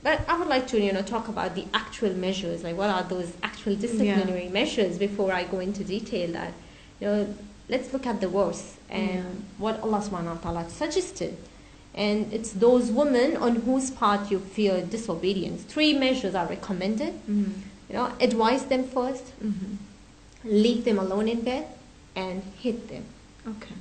But I would like to, talk about the actual measures, like what are those actual disciplinary measures before I go into detail that, let's look at the verse and what Allah subhanahu wa ta'ala suggested. And it's those women on whose part you fear disobedience. 3 measures are recommended. Advise them first, leave them alone in bed, and hit them. Okay.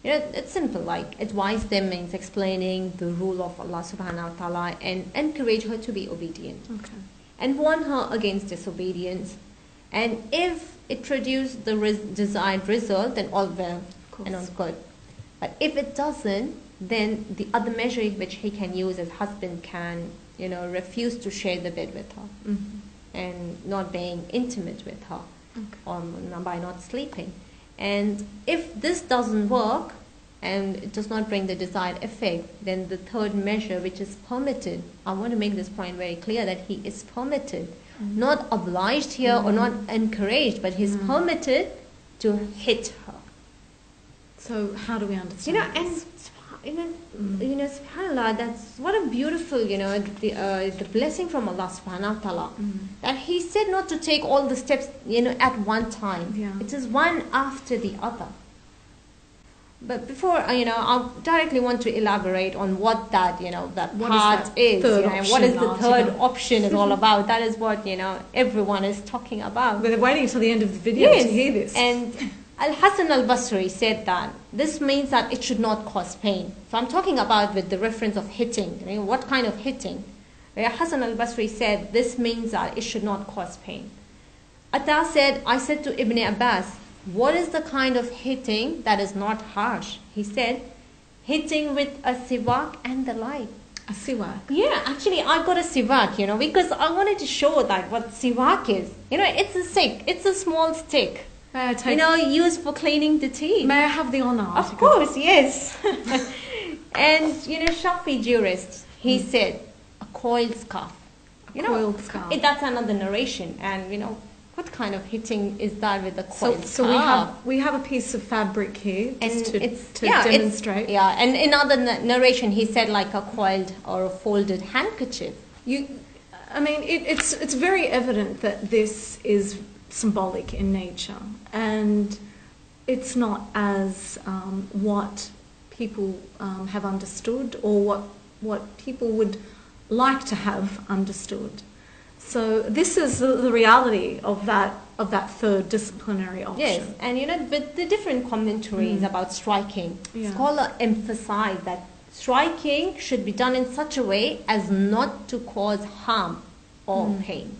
It's simple, like advise them means explaining the rule of Allah subhanahu wa ta'ala and encourage her to be obedient. Okay. And warn her against disobedience. And if it produces the desired result, then all well and all good. But if it doesn't, then the other measure which he can use as husband can, refuse to share the bed with her and not being intimate with her or by not sleeping. And if this doesn't work and it does not bring the desired effect, then the third measure, which is permitted, I want to make this point very clear that he is permitted, not obliged here or not encouraged, but he's permitted to hit her. So how do we understand this? SubhanAllah, that's what a beautiful, the blessing from Allah subhanahu wa ta'ala. That he said not to take all the steps, at one time. Yeah. It is one after the other. But before, I directly want to elaborate on what that, that what part is. What is the third option option is all about. That is what, everyone is talking about. We're waiting until the end of the video to hear this. And Al-Hasan al-Basri said that this means that it should not cause pain. So I'm talking about with the reference of hitting. What kind of hitting? Hasan al-Basri said this means that it should not cause pain. Atta said, I said to Ibn Abbas, what is the kind of hitting that is not harsh? He said, hitting with a siwak and the like. A siwak? Yeah, actually I got a siwak, because I wanted to show that what siwak is. It's a stick. It's a small stick. May I take used for cleaning the teeth. May I have the honor? Of course, yes. And, Shafi jurist, he said, a coiled scarf. Coiled scarf. That's another narration. And, what kind of hitting is that with a coiled scarf? So we have a piece of fabric here just to demonstrate. And in other narration, he said like a coiled or a folded handkerchief. It's very evident that this is symbolic in nature, and it's not as what people have understood or what people would like to have understood. So this is the reality of that third disciplinary option. Yes, and but the different commentaries about striking, scholars emphasize that striking should be done in such a way as not to cause harm or pain.